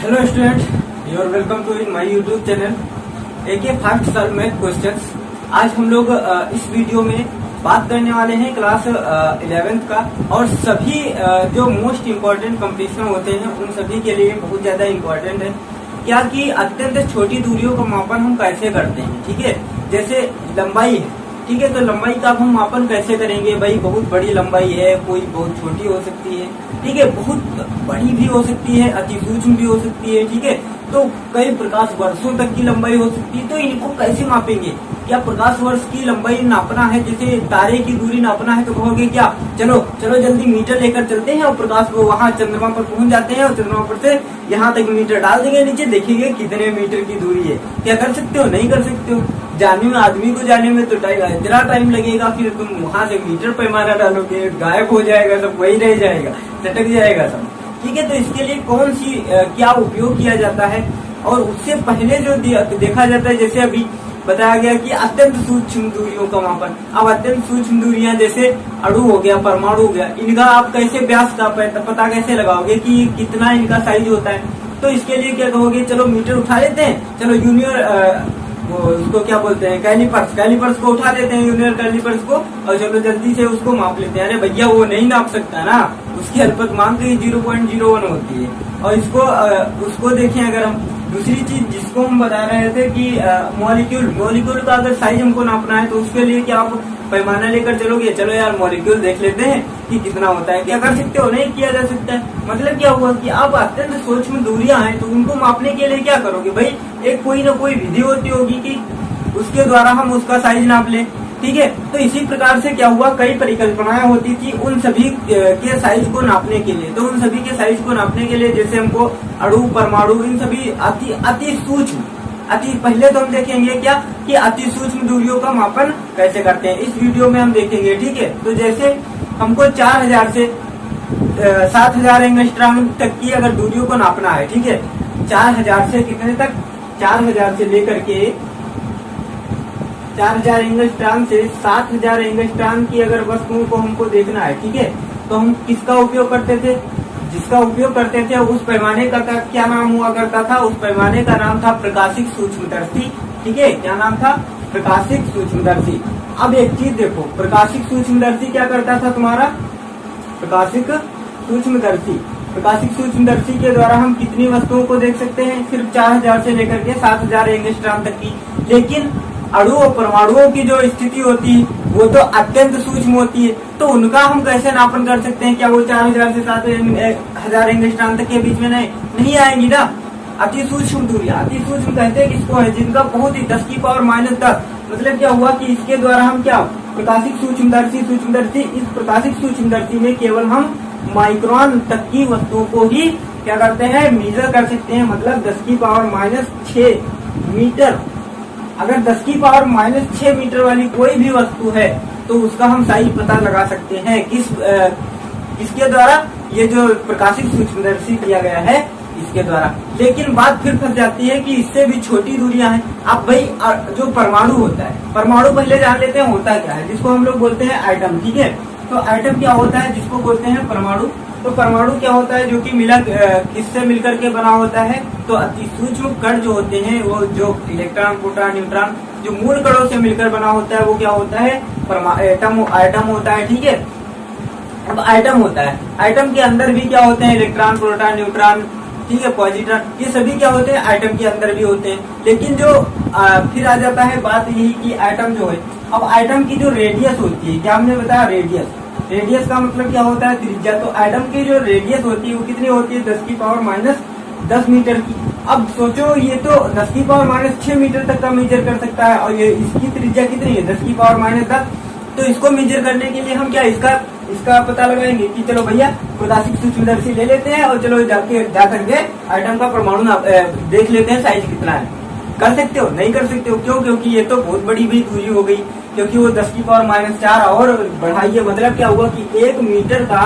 Hello student, you are welcome to in my YouTube channel AK first solve math questions. आज हम लोग इस video में बात करने वाले हैं क्लास 11th का और सभी जो मोस्ट इम्पोर्टेंट कंपटीशन होते हैं उन सभी के लिए बहुत ज्यादा इम्पोर्टेंट है। क्या कि अत्यंत छोटी दूरियों का मापन हम कैसे करते हैं। ठीक है, जैसे लंबाई है, ठीक है, तो लंबाई का हम मापन कैसे करेंगे। भाई बहुत बड़ी लंबाई है, कोई बहुत छोटी हो सकती है, ठीक है, बहुत बड़ी भी हो सकती है, अति सूक्ष्म भी हो सकती है, ठीक है, तो कई प्रकाश वर्षों तक की लंबाई हो सकती है। तो इनको कैसे मापेंगे। क्या प्रकाश वर्ष की लंबाई नापना है, जैसे तारे की दूरी नापना है, तो कहोगे क्या चलो चलो जल्दी मीटर लेकर चलते हैं और प्रकाश वो वहाँ चंद्रमा पर पहुंच जाते हैं और चंद्रमा पर से यहाँ तक मीटर डाल देंगे, नीचे देखेंगे कितने मीटर की दूरी है। क्या कर सकते हो? नहीं कर सकते हो। जाने में आदमी को जाने में तो इतना टाइम लगेगा, फिर तुम वहां से मीटर पैमाना डालोगे, गायब हो जाएगा सब, वही रह जाएगा, चटक जाएगा सब। ठीक है, तो इसके लिए कौन सी क्या उपयोग किया जाता है। और उससे पहले जो देखा जाता है, जैसे अभी बताया गया कि अत्यंत सूक्ष्म दूरियों का मापन। अब अत्यंत सूक्ष्म दूरियां जैसे अणु हो गया, परमाणु हो गया, इनका आप कैसे व्यास का पता कैसे लगाओगे कि कितना इनका साइज होता है। तो इसके लिए क्या कहोगे, चलो मीटर उठा लेते हैं, चलो जूनियर वो उसको क्या बोलते हैं, कैलिपर्स को उठा लेते हैं, जूनियर कैलिपर्स को, और चलो जल्दी से उसको माप लेते हैं। अरे भैया वो नहीं नाप सकता ना, उसकी अल्पतमांक 0.01 होती है। और इसको उसको देखें, अगर हम दूसरी चीज जिसको हम बता रहे थे कि मॉलिक्यूल का अगर साइज हमको नापना है, तो उसके लिए क्या आप पैमाना लेकर चलोगे, चलो यार मॉलिक्यूल देख लेते हैं कि कितना होता है। क्या कर सकते हो? नहीं किया जा सकता है। मतलब क्या हुआ कि आप अत्यंत सूक्ष्म दूरियां हैं, तो उनको मापने के लिए क्या करोगे भाई, एक कोई ना कोई विधि होती होगी कि उसके द्वारा हम उसका साइज नाप लें। ठीक है, तो इसी प्रकार से क्या हुआ, कई परिकल्पनाएं होती थी उन सभी के साइज को नापने के लिए। तो उन सभी के साइज को नापने के लिए जैसे हमको अणु, परमाणु, इन सभी अति सूक्ष्म पहले तो हम देखेंगे क्या कि अति सूक्ष्म दूरियों का मापन कैसे करते हैं, इस वीडियो में हम देखेंगे। ठीक है, तो जैसे हमको 4000 से 7000 एंगस्ट्रॉम तक की अगर दूरियों को नापना है, ठीक है, 4000 से कितने तक, 4000 से लेकर के 4000 एंगस्ट्रॉम से 7000 एंगस्ट्रॉम की अगर वस्तुओं को हमको देखना है, ठीक है, तो हम किसका उपयोग करते थे, जिसका उपयोग करते थे उस पैमाने का क्या नाम हुआ करता था, उस पैमाने का नाम था प्रकाशिक सूक्ष्मदर्शी। ठीक है, क्या नाम था, प्रकाशिक सूक्ष्मदर्शी। अब एक चीज देखो, प्रकाशिक सूक्ष्मदर्शी क्या करता था तुम्हारा, प्रकाशिक सूक्ष्मदर्शी के द्वारा हम कितनी वस्तुओं को देख सकते हैं, सिर्फ 4000 से लेकर के 7000 एंगस्ट्रॉम तक की। लेकिन अणु और परमाणुओं की जो स्थिति होती है वो तो अत्यंत सूक्ष्म होती है, तो उनका हम कैसे नापन कर सकते हैं। क्या वो 4000 से 7000 एंगस्ट्रॉम तक के बीच में नहीं आएंगी ना। अति सूक्ष्म दूरियां, अति सूक्ष्म कहते हैं किसको है, जिनका बहुत ही 10⁻⁻10। मतलब क्या हुआ कि इसके द्वारा हम क्या, प्रकाशिक सूक्ष्मदर्शी, इस प्रकाशिक सूक्ष्मदर्शी में केवल हम माइक्रोन तक की वस्तुओं को ही क्या करते हैं, मेजर कर सकते हैं। मतलब 10⁻6 मीटर, अगर 10⁻6 मीटर वाली कोई भी वस्तु है तो उसका हम साइज पता लगा सकते हैं। किसके द्वारा, ये जो प्रकाशिक सूक्ष्मदर्शी किया गया है इसके द्वारा। लेकिन बात फिर फंस जाती है कि इससे भी छोटी दूरियां हैं। अब भाई जो परमाणु होता है, परमाणु पहले जान लेते हैं होता क्या है, जिसको हम लोग बोलते हैं एटम। ठीक है, तो एटम क्या होता है, जिसको बोलते हैं परमाणु। तो परमाणु क्या होता है, जो कि किससे मिलकर के बना होता है, तो अति सूक्ष्म कण जो होते हैं, वो जो इलेक्ट्रॉन, प्रोटॉन, न्यूट्रॉन, जो मूल कणों से मिलकर बना होता है वो क्या होता है, एटम होता है। ठीक है, अब एटम होता है, एटम के अंदर भी क्या होते हैं, इलेक्ट्रॉन, प्रोटॉन, न्यूट्रॉन, ठीक है, पॉजिट्रॉन, ये सभी क्या होते हैं, एटम के अंदर भी होते हैं। लेकिन जो फिर आ जाता है बात यही कि एटम जो है, अब एटम की जो रेडियस होती है, क्या हमने बताया, रेडियस का मतलब क्या होता है, त्रिज्या। तो एटम की जो रेडियस होती है वो कितनी होती है, 10⁻10 मीटर की। अब सोचो, ये तो 10⁻6 मीटर तक का मेजर कर सकता है, और ये इसकी त्रिज्या कितनी है, 10⁻10। तो इसको मेजर करने के लिए हम क्या इसका पता लगाएंगे कि चलो भैया प्रकाशिक सूक्ष्मदर्शी ले लेते हैं और चलो जाकर के एटम का परमाणु देख लेते हैं साइज कितना है। कर सकते हो? नहीं कर सकते हो। क्यों? क्योंकि ये तो बहुत बड़ी भी दूरी हो गई, क्योंकि वो 10⁻4 और बढ़ाइए, मतलब क्या हुआ कि 1 मीटर का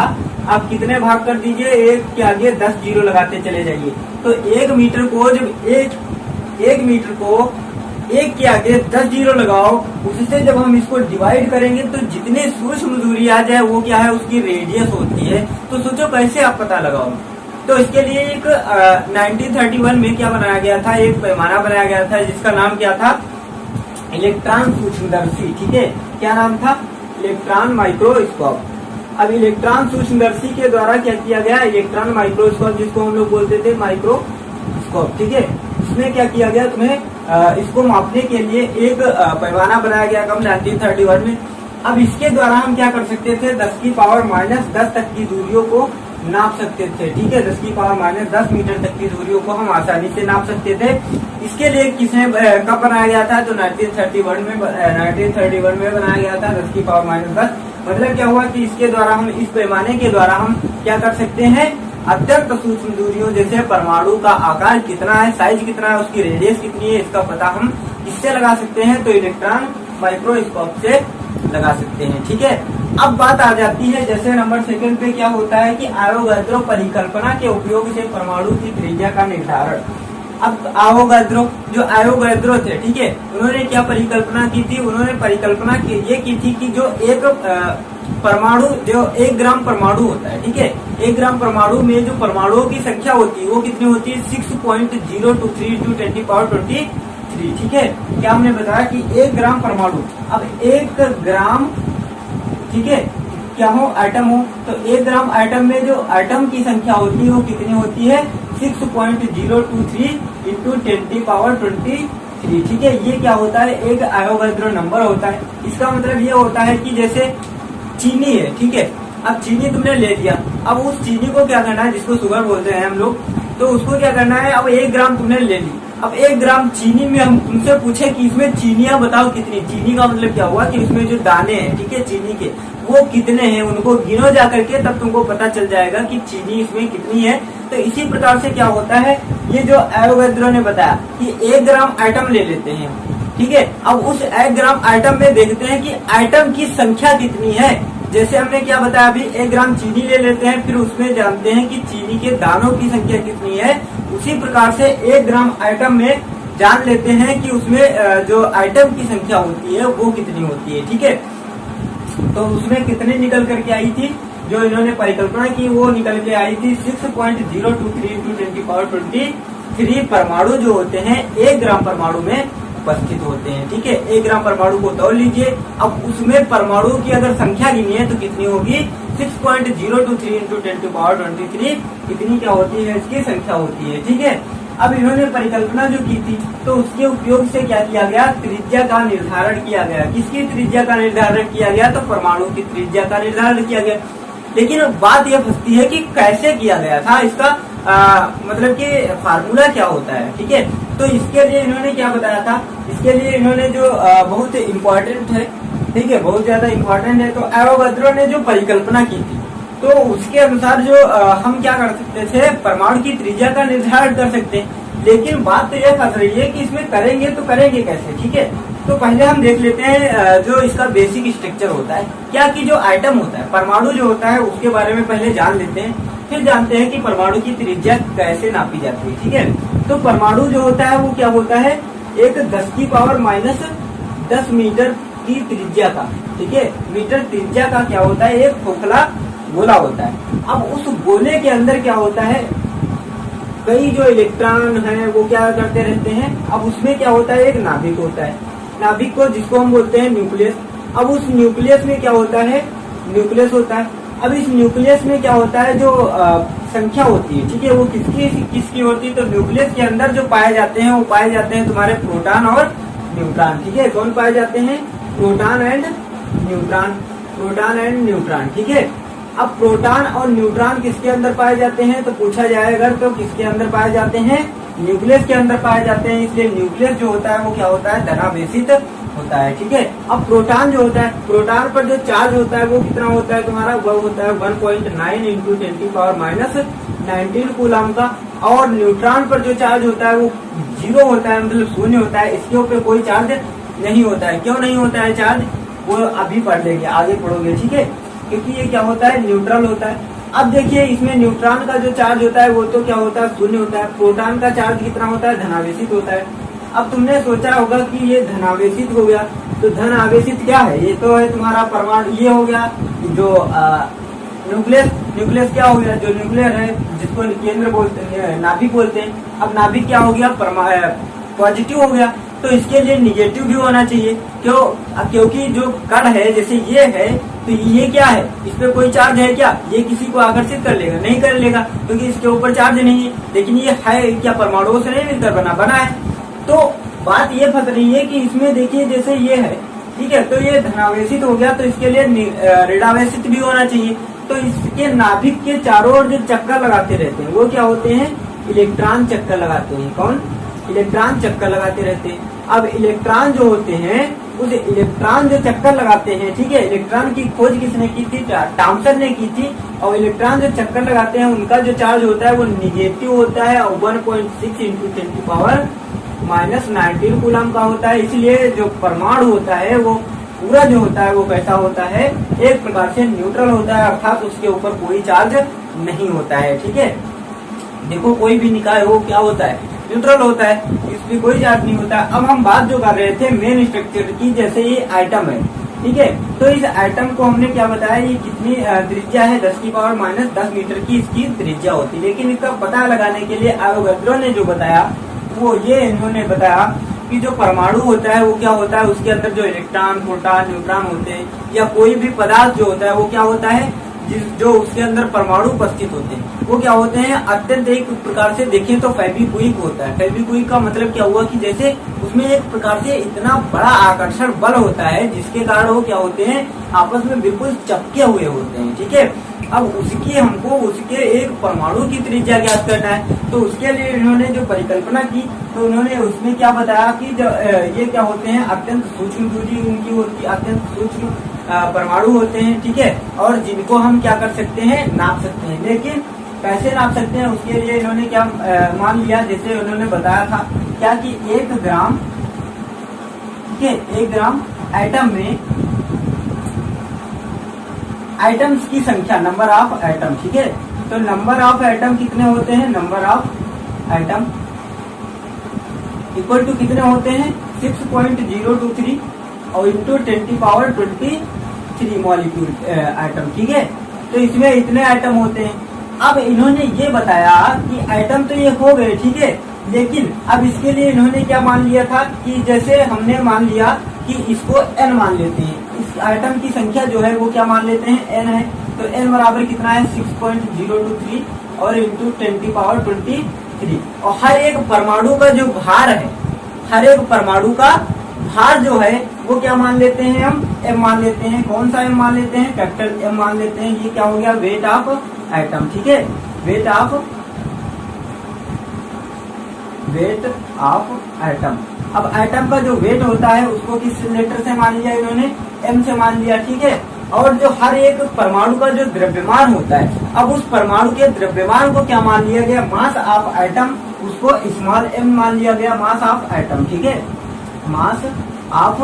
आप कितने भाग कर दीजिए, 1 के आगे 10 जीरो लगाते चले जाइए। तो 1 मीटर को जब 1 मीटर को 1 के आगे 10 जीरो लगाओ, उससे जब हम इसको डिवाइड करेंगे तो जितनी सूक्ष्म दूरी आ जाए वो क्या है, उसकी रेडियस होती है। तो सोचो कैसे आप पता लगाओ। तो इसके लिए एक 1931 में क्या बनाया गया था, एक पैमाना बनाया गया था जिसका नाम क्या था, इलेक्ट्रॉन सूक्ष्मदर्शी। ठीक है, क्या नाम था, इलेक्ट्रॉन माइक्रोस्कोप। अब इलेक्ट्रॉन सूक्ष्मदर्शी के द्वारा क्या किया गया, इलेक्ट्रॉन माइक्रोस्कोप जिसको हम लोग बोलते थे माइक्रोस्कोप। ठीक है, इसमें क्या किया गया, तुम्हें इसको मापने के लिए एक पैमाना बनाया गया कब 1931 में। अब इसके द्वारा हम क्या कर सकते थे, 10 की पावर -10 तक की दूरियों को नाप सकते थे। ठीक है, 10 की पावर -10 मीटर तक की दूरियों को हम आसानी से नाप सकते थे। इसके लिए किसने कब बनाया गया था, तो 1931 में बनाया गया था 10 की पावर -10। मतलब क्या हुआ कि इसके द्वारा हम, इस पैमाने के द्वारा हम क्या कर सकते हैं, अत्यंत सूक्ष्म दूरियों जैसे परमाणु का आकार कितना है, साइज कितना है, उसकी रेडियस कितनी है, इसका पता हम किससे लगा सकते हैं, तो इलेक्ट्रॉन माइक्रोस्कोप से लगा सकते हैं। ठीक है, अब बात आ जाती है जैसे नंबर 2 पे क्या होता है कि एवोगाड्रो परिकल्पना के उपयोग से परमाणु की त्रिज्या का निर्धारण। अब एवोगाड्रो थे, ठीक है, उन्होंने क्या परिकल्पना की थी, उन्होंने परिकल्पना ये की थी कि जो एक परमाणु, जो 1 ग्राम परमाणु होता है, ठीक है, 1 ग्राम परमाणु में जो परमाणुओं की संख्या होती है वो कितनी होती है, 6.023 × 10⁻23। ठीक है, क्या हमने बताया कि 1 ग्राम परमाणु, अब 1 ग्राम, ठीक है, क्या हो, एटम हो, तो 1 ग्राम एटम में जो एटम की संख्या होती है वो कितनी होती है, 6.023 × 10⁻23। ठीक है, ये क्या होता है, एक एवोगाड्रो नंबर होता है। इसका मतलब ये होता है कि जैसे चीनी है, ठीक है, अब चीनी तुमने ले लिया, अब उस चीनी को क्या करना है, जिसको शुगर बोलते हैं हम लोग, तो उसको क्या करना है, अब 1 ग्राम तुमने ले ली, अब 1 ग्राम चीनी में हम तुमसे पूछे कि इसमें चीनियां बताओ कितनी, चीनी का मतलब क्या हुआ कि उसमें जो दाने हैं, ठीक है, चीनी के, वो कितने हैं, उनको गिनो जा करके, तब तुमको पता चल जाएगा कि चीनी इसमें कितनी है। तो इसी प्रकार से क्या होता है, ये जो एवोगाड्रो ने बताया कि 1 ग्राम एटम ले लेते हैं, ठीक है, अब उस 1 ग्राम एटम में देखते हैं कि एटम की संख्या कितनी है। जैसे हमने क्या बताया, अभी 1 ग्राम चीनी ले लेते हैं, फिर उसमें जानते हैं कि चीनी के दानों की संख्या कितनी है। उसी प्रकार से 1 ग्राम एटम में जान लेते हैं कि उसमें जो एटम की संख्या होती है वो कितनी होती है। ठीक है, तो उसमें कितने निकल करके आई थी, जो इन्होंने परिकल्पना की वो निकल के आई थी 6.023 × 10⁻23 परमाणु जो होते हैं 1 ग्राम परमाणु में उपस्थित होते हैं। ठीक है, 1 ग्राम परमाणु को तोड़ लीजिए, अब उसमें परमाणु की अगर संख्या गिनी है तो कितनी होगी, 6.023 × 10⁻23 कितनी क्या होती है, इसकी संख्या होती है। ठीक है, अब इन्होंने परिकल्पना जो की थी तो उसके उपयोग से क्या किया गया, त्रिज्या का निर्धारण किया गया। किसकी त्रिज्या का निर्धारण किया गया, तो परमाणु की त्रिज्या का निर्धारण किया गया। लेकिन बात यह फंसती है कि कैसे किया गया था, इसका मतलब कि फार्मूला क्या होता है। ठीक है, तो इसके लिए इन्होंने क्या बताया था, इसके लिए इन्होंने जो बहुत इम्पोर्टेंट है, ठीक है, बहुत ज्यादा इम्पोर्टेंट है, तो एवोगाड्रो ने जो परिकल्पना की थी तो उसके अनुसार जो हम क्या कर सकते थे, परमाणु की त्रिज्या का निर्धारण कर सकते हैं। लेकिन बात तो यह फंस रही है कि इसमें करेंगे तो करेंगे कैसे। ठीक है, तो पहले हम देख लेते हैं जो इसका बेसिक स्ट्रक्चर होता है, क्या कि जो आइटम होता है, परमाणु जो होता है उसके बारे में पहले जान लेते हैं, फिर जानते हैं कि परमाणु की त्रिज्या कैसे नापी जाती है। ठीक है, तो परमाणु जो होता है वो क्या होता है, एक 10 की पावर -10 मीटर की त्रिज्या का, ठीक है, मीटर त्रिज्या का क्या होता है, एक खोखला गोला होता है। अब उस गोले के अंदर क्या होता है, कई जो इलेक्ट्रॉन है वो क्या करते रहते हैं। अब उसमें क्या होता है, एक नाभिक होता है, नाभिक को जिसको हम बोलते हैं न्यूक्लियस। अब उस न्यूक्लियस में क्या होता है, न्यूक्लियस होता है। अब इस न्यूक्लियस में क्या होता है, जो संख्या होती है, ठीक है, वो किसकी होती है, तो न्यूक्लियस के अंदर जो पाए जाते हैं वो पाए जाते हैं तुम्हारे प्रोटॉन और न्यूट्रॉन। ठीक है, कौन पाए जाते हैं, प्रोटॉन एंड न्यूट्रॉन। ठीक है, अब प्रोटॉन और न्यूट्रॉन किसके अंदर पाए जाते हैं, तो पूछा जाएगा तो किसके अंदर पाए जाते हैं, न्यूक्लियस के अंदर पाए जाते हैं। इसलिए न्यूक्लियस जो होता है वो क्या होता है, धनावेशित होता है। ठीक है, अब प्रोटॉन जो होता है, प्रोटॉन पर जो चार्ज होता है वो कितना होता है तुम्हारा, वो होता है 1.9 × 10⁻19 कूलम का। और न्यूट्रॉन पर जो चार्ज होता है वो 0 होता है, मतलब शून्य होता है, इसके ऊपर कोई चार्ज नहीं होता है। क्यों नहीं होता है चार्ज, वो अभी पढ़ लेंगे, आगे पढ़ोगे। ठीक है, क्योंकि ये क्या होता है, न्यूट्रल होता है। अब देखिए इसमें न्यूट्रॉन का जो चार्ज होता है वो तो क्या होता है, शून्य होता है। प्रोटॉन का चार्ज कितना होता है, धनावेशित होता है। अब तुमने सोचा होगा कि ये धनावेशित हो गया, तो धन आवेशित क्या है, ये तो है तुम्हारा परमाणु, ये हो गया जो न्यूक्लियस क्या हो गया, जो न्यूक्लियर है जिसको केंद्र बोलते हैं, नाभिक बोलते हैं। अब नाभिक क्या हो गया, पॉजिटिव हो गया, तो इसके लिए निगेटिव भी होना चाहिए। क्योंकि जो कण है जैसे ये है, तो ये क्या है, इस पे कोई चार्ज है क्या, ये किसी को आकर्षित कर लेगा, नहीं कर लेगा, क्योंकि इसके ऊपर चार्ज नहीं है। लेकिन ये है क्या, परमाणुओं से नहीं मिलकर बना है। तो बात ये फंस रही है कि इसमें देखिए जैसे ये है, ठीक है, तो ये धनावेशित हो गया, तो इसके लिए ऋणावेशित भी होना चाहिए। तो इसके नाभिक के चारों ओर जो चक्कर लगाते रहते हैं वो क्या होते हैं, इलेक्ट्रॉन चक्कर लगाते हैं। कौन, इलेक्ट्रॉन चक्कर लगाते रहते हैं। अब इलेक्ट्रॉन जो होते हैं, उस इलेक्ट्रॉन जो चक्कर लगाते हैं, ठीक है, इलेक्ट्रॉन की खोज किसने की थी, थॉमसन ने की थी। और इलेक्ट्रॉन जो चक्कर लगाते हैं उनका जो चार्ज होता है वो निगेटिव होता है और 1.6 इंटू 10⁻⁻19 कूलम का होता है। इसलिए जो परमाणु होता है वो पूरा जो होता है वो कैसा होता है, एक प्रकार से न्यूट्रल होता है, अर्थात उसके ऊपर कोई चार्ज नहीं होता है। ठीक है, देखो कोई भी निकाय हो क्या होता है, न्यूट्रल होता है, इसमें कोई चार्ज नहीं होता। अब हम बात जो कर रहे थे मेन स्ट्रक्चर की, जैसे ये आइटम है, ठीक है, तो इस आइटम को हमने क्या बताया, ये कितनी त्रिज्या है, 10⁻⁻10 मीटर की इसकी त्रिज्या होती है। लेकिन इसका पता लगाने के लिए एवोगाड्रो ने जो बताया वो ये इन्होंने बताया कि जो परमाणु होता है वो क्या होता है, उसके अंदर जो इलेक्ट्रॉन, प्रोटॉन, न्यूट्रॉन होते हैं, या कोई भी पदार्थ जो होता है वो क्या होता है, जो उसके अंदर परमाणु उपस्थित होते हैं वो क्या होते हैं, अत्यंत एक प्रकार से देखें तो फेविक्विक होता है। फेविक्विक का मतलब क्या हुआ कि जैसे उसमें एक प्रकार से इतना बड़ा आकर्षण बल होता है जिसके कारण वो क्या होते हैं, आपस में बिल्कुल चिपके हुए होते हैं। ठीक है, अब हमको उसके एक परमाणु की त्रिज्या ज्ञात करना है, तो उसके लिए इन्होंने जो परिकल्पना की तो उन्होंने उसमें क्या बताया कि ये क्या होते हैं, अत्यंत सूक्ष्म दूरी उनकी होती है, अत्यंत सूक्ष्म परमाणु होते हैं। ठीक है, और जिनको हम क्या कर सकते हैं, नाप सकते हैं। लेकिन कैसे नाप सकते हैं, उसके लिए इन्होंने क्या मान लिया, जैसे उन्होंने बताया था क्या कि 1 ग्राम, ठीक है, 1 ग्राम एटम में आइटम्स की संख्या, नंबर ऑफ एटम, ठीक है, तो नंबर ऑफ एटम कितने होते हैं, number of atom equal to कितने होते हैं, 6.023 और इंटू 10⁻23 मॉलिक्यूल एटम। ठीक है, तो इसमें इतने एटम होते हैं। अब इन्होंने ये बताया कि एटम तो ये हो गए, ठीक है, लेकिन अब इसके लिए इन्होंने क्या मान लिया था कि जैसे हमने मान लिया कि इसको n मान लेते हैं, इस आइटम की संख्या जो है वो क्या मान लेते हैं, n है, तो n बराबर कितना है, 6.023 और इंटू 10⁻23। और हर एक परमाणु का जो भार है, हर एक परमाणु का भार जो है वो क्या मान लेते हैं, हम m मान लेते हैं। कौन सा m मान लेते हैं, कैपिटल M मान लेते हैं। ये क्या हो गया, वेट ऑफ एटम। ठीक है, वेट ऑफ एटम। अब एटम का जो वेट होता है उसको किस लेटर से मान लिया इन्होंने, m से मान लिया। ठीक है, और जो हर एक परमाणु का जो द्रव्यमान होता है, अब उस परमाणु के द्रव्यमान को क्या मान लिया गया, मास ऑफ एटम, उसको स्मॉल m मान लिया गया, मास ऑफ एटम। ठीक है, मास ऑफ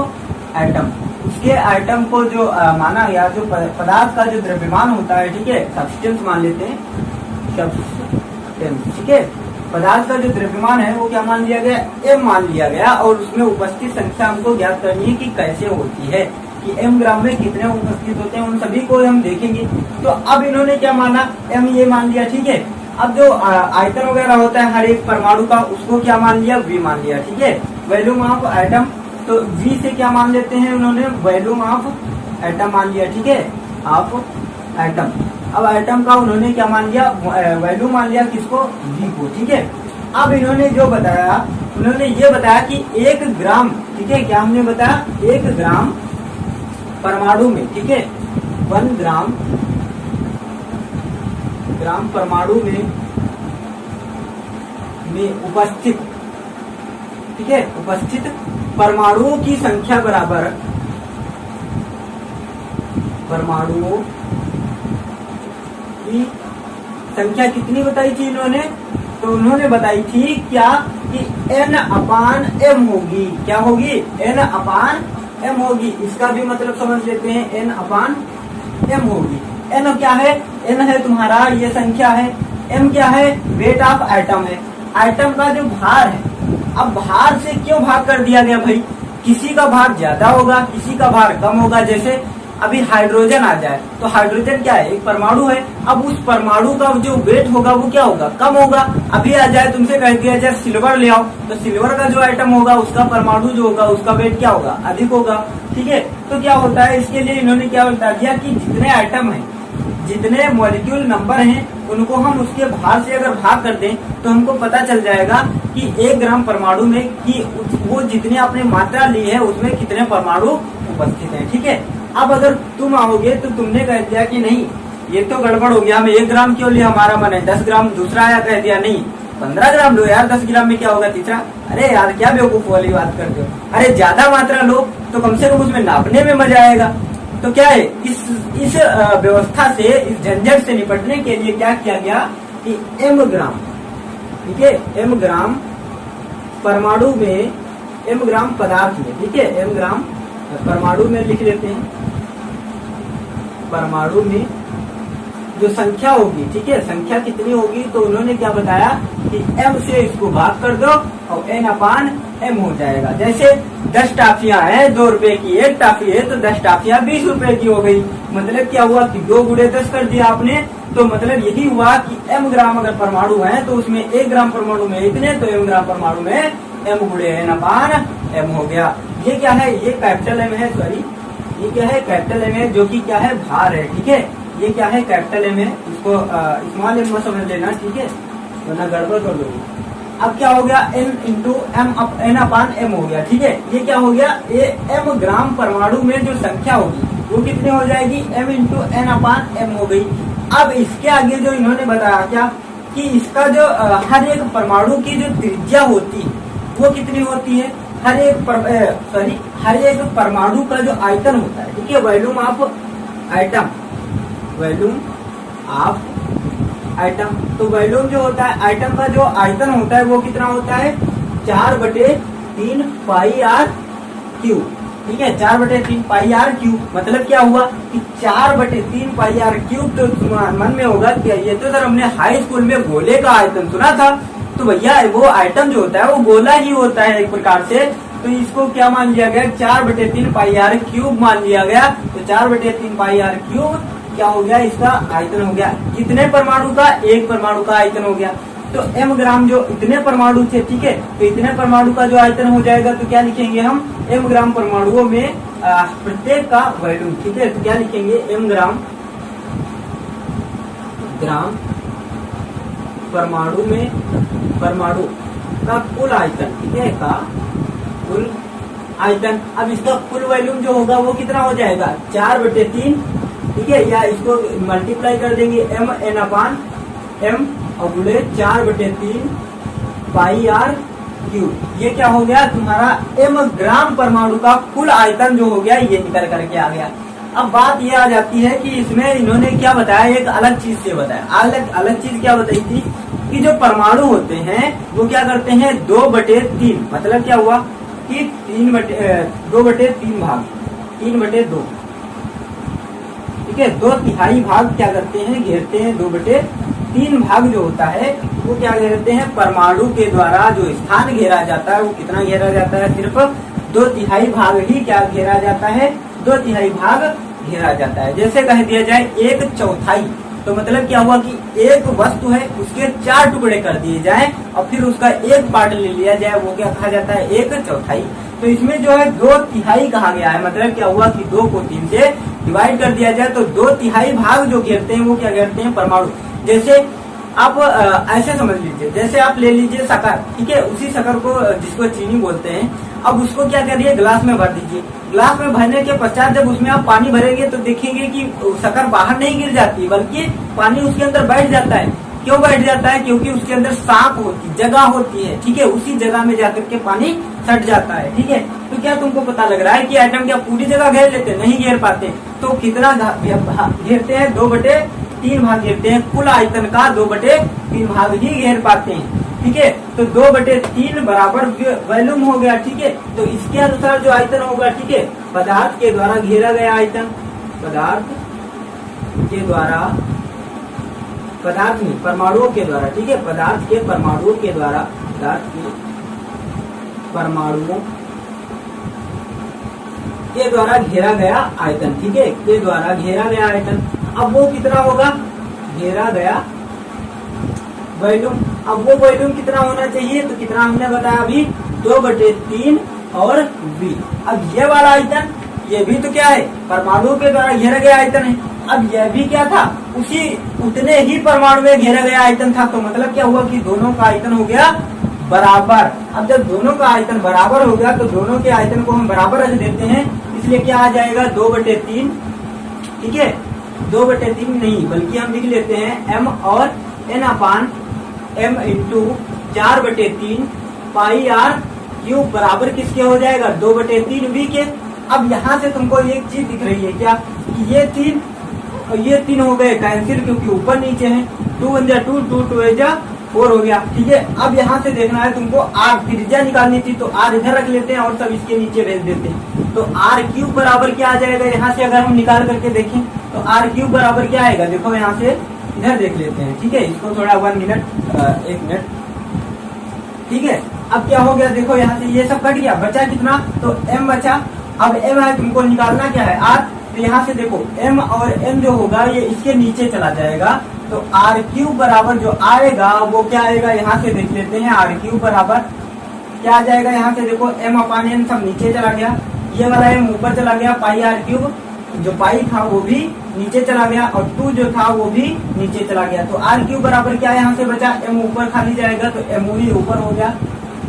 एटम, उसके एटम को जो माना गया, जो पदार्थ का जो द्रव्यमान होता है, ठीक है, सब्सटेंस मान लेते हैं, सब्सटेंस। ठीक है, पदार्थ का जो द्रव्यमान है वो क्या मान लिया गया, m मान लिया गया। और उसमें उपस्थित संख्या हमको ज्ञात करनी है कि कैसे होती है, कि m ग्राम में कितने उपस्थित होते हैं, उन सभी को हम देखेंगे। तो अब इन्होंने क्या माना, m ये मान लिया। ठीक है, अब जो आयतन वगैरह होता है हर एक परमाणु का, उसको क्या मान लिया, v मान लिया। ठीक है, वॉल्यूम ऑफ एटम, तो v से क्या मान लेते हैं उन्होंने, वॉल्यूम ऑफ एटम मान लिया। ठीक है, ऑफ एटम। अब एटम का उन्होंने क्या मान लिया, वैल्यू मान लिया, किसको, v को। ठीक है, अब इन्होंने जो बताया, उन्होंने ये बताया कि 1 ग्राम, ठीक है, क्या हमने बताया, 1 ग्राम परमाणु में, ठीक है, 1 ग्राम परमाणु में उपस्थित, ठीक है, उपस्थित परमाणुओं की संख्या बराबर, परमाणुओं की संख्या कितनी बताई थी इन्होंने, तो उन्होंने बताई थी क्या कि n/m होगी। क्या होगी, n/m होगी। इसका भी मतलब समझ लेते हैं, n/m होगी। n क्या है, n है तुम्हारा ये संख्या है, m क्या है, वेट ऑफ एटम है, एटम का जो भार है। अब भार से क्यों भाग कर दिया गया भाई, किसी का भार ज्यादा होगा, किसी का भार कम होगा। जैसे अभी हाइड्रोजन आ जाए तो हाइड्रोजन क्या है, एक परमाणु है। अब उस परमाणु का जो वेट होगा वो क्या होगा, कम होगा। अभी आ जाए तुमसे कह दिया जाए सिल्वर ले आओ, तो सिल्वर का जो आइटम होगा उसका परमाणु जो होगा उसका वेट क्या होगा, अधिक होगा। ठीक है, तो क्या होता है, इसके लिए इन्होंने क्या बता दिया कि जितने आइटम है, जितने मॉलिक्यूल नंबर हैं, उनको हम उसके भार से अगर भाग कर दें तो हमको पता चल जाएगा कि 1 ग्राम परमाणु में कि वो जितने आपने मात्रा ली है उसमें कितने परमाणु उपस्थित हैं। ठीक है, अब अगर तुम आओगे तो तुमने कह दिया कि नहीं ये तो गड़बड़ हो गया, हमें 1 ग्राम क्यों लिया, हमारा मन है 10 ग्राम। दूसरा आया कह दिया नहीं 15 ग्राम लो यार, 10 ग्राम में क्या होगा। तीसरा, अरे यार क्या बेवकूफ वाली बात करते हो, अरे ज्यादा मात्रा लो तो कम से कम उसमें नापने में मजा आएगा। तो क्या है, इस व्यवस्था से, इस झंझट से निपटने के लिए क्या किया गया कि m ग्राम, ठीक है, m ग्राम परमाणु में, m ग्राम पदार्थ में, ठीक है, m ग्राम परमाणु में लिख लेते हैं, परमाणु में जो संख्या होगी, ठीक है, संख्या कितनी होगी, तो उन्होंने क्या बताया कि m से इसको भाग कर दो और n/m हो जाएगा। जैसे 10 टाफियां हैं, 2 रुपए की एक टाफी है तो 10 टाफियां 20 रुपए की हो गई। मतलब क्या हुआ कि 2 गुणे 10 कर दिया आपने, तो मतलब यही हुआ कि m ग्राम अगर परमाणु है तो उसमें 1 ग्राम परमाणु में इतने, तो m ग्राम परमाणु में m गुणे n/m हो गया। ये क्या है, ये कैपिटल M है, सॉरी ये क्या है, कैपिटल M है, जो कि क्या है, भार है। ठीक है, ये क्या है, कैपिटल M है, इसको स्मॉल m समझ लेना, ठीक है, वरना गड़बड़ कर दोगे। अब क्या हो गया, n/m हो गया। ठीक है, ये क्या हो गया, ये m ग्राम परमाणु में जो संख्या होगी वो कितनी हो जाएगी, m/n/m हो गई। अब इसके आगे जो इन्होंने बताया क्या कि इसका जो हर एक परमाणु की जो त्रिज्या होती है वो कितनी होती है, हर एक परमाणु का जो आयतन होता है, ठीक है, volume of item, volume of item, तो वॉल्यूम जो होता है, आइटम का जो आयतन होता है वो कितना होता है, 4/3 पाई आर क्यूब। ठीक है, 4/3 पाई आर क्यूब, मतलब क्या हुआ कि 4/3 पाई आर क्यूब। तो मन में होगा कि ये तो सर हमने हाई स्कूल में गोले का आयतन सुना था, तो भैया वो आइटम जो होता है वो गोला ही होता है एक प्रकार से। तो इसको क्या मान लिया गया, 4/3 पाई आर क्यूब मान लिया गया। तो 4/3 पाई आर क्यूब क्या हो गया, इसका आयतन हो गया। कितने परमाणु का, एक परमाणु का आयतन हो गया। तो m ग्राम जो इतने परमाणु थे, ठीक है, तो इतने परमाणु का जो आयतन हो जाएगा तो क्या लिखेंगे हम, m ग्राम परमाणुओं में प्रत्येक का वॉल्यूम। ठीक है, तो क्या लिखेंगे, m ग्राम परमाणु में, परमाणु का कुल आयतन, ठीक है, का कुल आयतन। अब इसका कुल वॉल्यूम जो होगा वो कितना हो जाएगा, 4/3, ठीक है, या इसको मल्टीप्लाई कर देंगे m/n/m और गुणे 4/3 पाई आर क्यूब। ये क्या हो गया, तुम्हारा m ग्राम परमाणु का कुल आयतन जो हो गया ये निकल करके आ गया। अब बात ये आ जाती है कि इसमें इन्होंने क्या बताया, एक अलग चीज से बताया। अलग चीज क्या बताई थी कि जो परमाणु होते हैं वो क्या करते हैं, 2/3, मतलब क्या हुआ कि 2/3 भाग, 3/2, ठीक है, 2/3 भाग क्या करते हैं, घेरते हैं। 2/3 भाग जो होता है वो क्या घेरते हैं, परमाणु के द्वारा जो स्थान घेरा जाता है वो कितना घेरा जाता है, सिर्फ 2/3 भाग ही क्या घेरा जाता है, 2/3 भाग घेरा जाता है। जैसे कह दिया जाए 1/4, तो मतलब क्या हुआ कि एक वस्तु है उसके 4 टुकड़े कर दिए जाए और फिर उसका एक पार्ट ले लिया जाए, वो क्या कहा जाता है, 1/4। तो इसमें जो है 2/3 कहा गया है, मतलब क्या हुआ कि 2 को 3 से डिवाइड कर दिया जाए तो 2/3 भाग जो घेरते हैं वो क्या घेरते हैं, परमाणु। जैसे आप ऐसे समझ लीजिए, जैसे आप ले लीजिए शक्कर, ठीक है, उसी शक्कर को जिसको चीनी बोलते हैं, अब उसको क्या करिए, ग्लास में भर दीजिए। ग्लास में भरने के पश्चात जब उसमें आप पानी भरेंगे तो देखेंगे कि शक्कर बाहर नहीं गिर जाती, बल्कि पानी उसके अंदर बैठ जाता है। क्यों बैठ जाता है, क्योंकि उसके अंदर सांप होती, जगह होती है, ठीक है, उसी जगह में जाकर के पानी सट जाता है। ठीक है, तो क्या तुमको पता लग रहा है कि आइटम क्या पूरी जगह घेर लेते, नहीं घेर पाते। तो कितना घेरते हैं, 2/3 भाग घेरते हैं, कुल आयतन का 2/3 भाग ही घेर पाते हैं। ठीक है, तो 2/3 बराबर वॉल्यूम हो गया। ठीक है, तो इसके अनुसार जो आयतन होगा, ठीक है, पदार्थ के द्वारा घेरा गया आयतन, पदार्थ के द्वारा, पदार्थ नहीं, परमाणुओं के द्वारा, ठीक है, पदार्थ के परमाणुओं के द्वारा, पदार्थ के परमाणुओं के द्वारा घेरा गया आयतन, ठीक है, के द्वारा घेरा गया आयतन। अब वो कितना होगा, घेरा गया वॉल्यूम। अब वो वॉल्यूम कितना होना चाहिए, तो कितना हमने बताया अभी, 2/3 और V। अब ये वाला आयतन, ये भी तो क्या है, परमाणु के द्वारा घेरा गया आयतन है। अब यह भी क्या था, उतने ही परमाणु में घेरा गया आयतन था। तो मतलब क्या हुआ कि दोनों का आयतन हो गया बराबर। अब जब दोनों का आयतन बराबर हो गया तो दोनों के आयतन को हम बराबर रख देते हैं, इसलिए क्या आ जाएगा, 2/3, ठीक है, 2/3 नहीं बल्कि हम लिख लेते हैं m और n/m इंटू 4/3 पाई r क्यूब बराबर किसके हो जाएगा, 2/3 V के। अब यहाँ से तुमको एक चीज दिख रही है क्या, कि ये 3 और ये 3 हो गए कैंसिल, क्योंकि ऊपर नीचे है, 2 1 जा 2, 2 2 जा 4 हो गया, ठीक है। अब यहाँ से देखना है तुमको r त्रिज्या निकालनी थी, तो r इधर रख लेते हैं और सब इसके नीचे भेज देते हैं। तो r क्यूब बराबर क्या आ जाएगा, यहाँ से अगर हम निकाल करके देखें तो r क्यूब बराबर क्या आएगा, देखो यहाँ से इधर देख लेते हैं, ठीक है। इसको थोड़ा 1 मिनट, ठीक है। अब क्या हो गया, देखो यहाँ से ये सब कट गया, बचा कितना, तो m बचा। अब m है, तुमको निकालना क्या है, r। तो यहाँ से देखो m और n जो होगा ये इसके नीचे चला जाएगा, तो r क्यूब बराबर जो आएगा वो क्या आएगा, यहाँ से देख लेते हैं। r क्यूब बराबर क्या आ जाएगा, यहाँ से देखो m/n सब नीचे चला गया, ये वाला m ऊपर चला गया, पाई r क्यूब, जो पाई था वो भी नीचे चला गया और 2 जो था वो भी नीचे चला गया। तो r क्यूब बराबर क्या यहाँ से बचा, m ऊपर खाली जाएगा तो m भी ऊपर हो गया,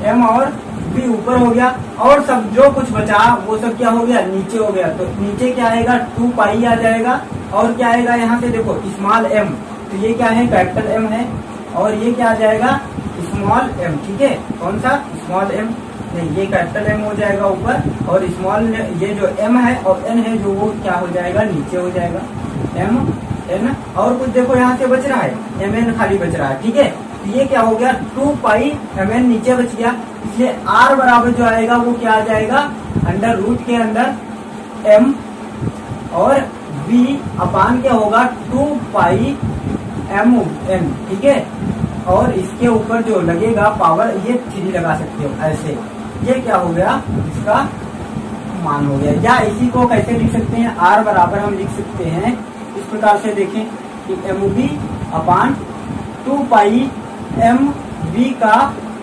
m और v ऊपर हो गया, और सब जो कुछ बचा वो सब क्या हो गया, नीचे हो गया। तो नीचे क्या आएगा, 2 पाई आ जाएगा, और क्या आएगा यहाँ से देखो स्मॉल m, तो ये क्या है, कैपिटल M है, और ये क्या आ जाएगा, स्मॉल m, ठीक है। कौन सा, स्मॉल m नहीं, ये कैपिटल M हो जाएगा ऊपर, और स्मॉल ये जो m है और n है जो वो क्या हो जाएगा, नीचे हो जाएगा, m n। और कुछ देखो यहाँ से बच रहा है, mn खाली बच रहा है, ठीक है। ये क्या हो गया, 2 पाई mn नीचे बच गया, इसलिए r बराबर जो आएगा वो क्या आ जाएगा, अंडर रूट के अंदर m और v अपान क्या होगा, 2 पाई mn, ठीक है। और इसके ऊपर जो लगेगा पावर, ये 3 लगा सकते हो ऐसे, ये क्या हो गया, इसका मान हो गया। या इसी को कैसे लिख सकते हैं, r बराबर हम लिख सकते हैं इस प्रकार से, देखें कि mv अपान 2 पाई mv का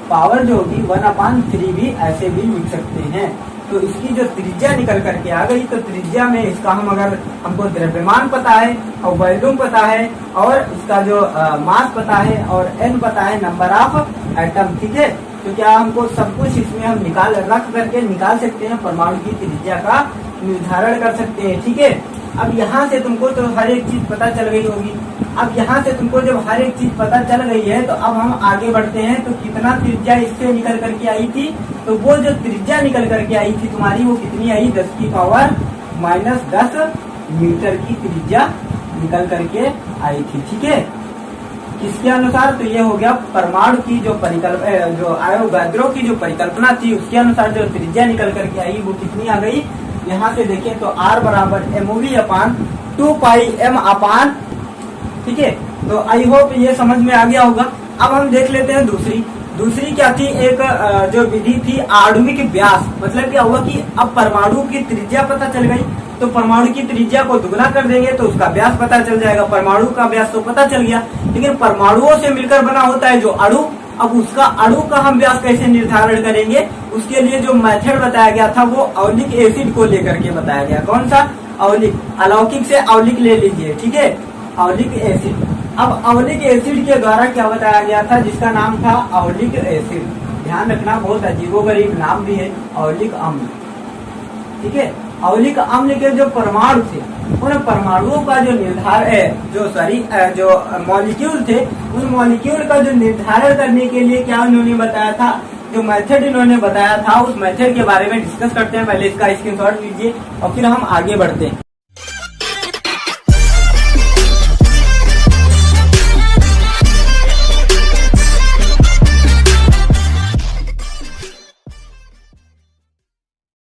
पावर जो होगी 1/3 भी ऐसे भी लिख सकते हैं। तो इसकी जो त्रिज्या निकल करके आ गई, तो त्रिज्या में इसका हम अगर हमको द्रव्यमान पता है और वॉल्यूम पता है और इसका जो मास पता है और n पता है, नंबर ऑफ एटम, ठीक है। तो क्या हमको सब कुछ इसमें हम रख करके निकाल सकते हैं, परमाणु की त्रिज्या का निर्धारण कर सकते हैं, ठीक है। अब यहाँ से तुमको तो हर एक चीज पता चल गई होगी। अब यहाँ से तुमको जब हर एक चीज पता चल गई है तो अब हम आगे बढ़ते हैं। तो कितना त्रिज्या इससे निकल करके आई थी, तो वो जो त्रिज्या निकल करके आई थी तुम्हारी, वो कितनी आई, 10⁻⁻10 मीटर की त्रिज्या निकल करके आई थी, ठीक है। किसके अनुसार, तो ये हो गया परमाणु की जो जो आयोगाद्रो की जो परिकल्पना थी, उसके अनुसार जो त्रिज्या निकल करके आई वो कितनी आ गई। यहाँ से देखें तो r बराबर mv अपान 2 पाई m अपान, ठीक है। तो आई होप ये समझ में आ गया होगा। अब हम देख लेते हैं दूसरी क्या थी, एक जो विधि थी आणविक व्यास। मतलब क्या हुआ कि अब परमाणु की त्रिज्या पता चल गई, तो परमाणु की त्रिज्या को दुगना कर देंगे तो उसका व्यास पता चल जाएगा। परमाणु का व्यास तो पता चल गया, लेकिन परमाणुओं से मिलकर बना होता है जो अणु, अब उसका अणु का हम व्यास कैसे निर्धारण करेंगे, उसके लिए जो मेथड बताया गया था वो औलिक एसिड को लेकर के बताया गया। कौन सा, औलिक, अलौकिक से औलिक ले लीजिए, ठीक है, औलिक एसिड। अब औलिक एसिड के द्वारा क्या बताया गया था, जिसका नाम था औलिक एसिड। ध्यान रखना, बहुत अजीबोगरीब नाम भी है, औलिक अम्ल, ठीक है। औलिक अम्ल के जो परमाणु थे, उन परमाणुओं का जो जो मॉलिक्यूल थे, उन मॉलिक्यूल का जो निर्धारण करने के लिए क्या उन्होंने बताया था, जो मेथड इन्होंने बताया था, उस मेथड के बारे में डिस्कस करते हैं। पहले इसका स्क्रीनशॉट लीजिए और फिर हम आगे बढ़ते हैं।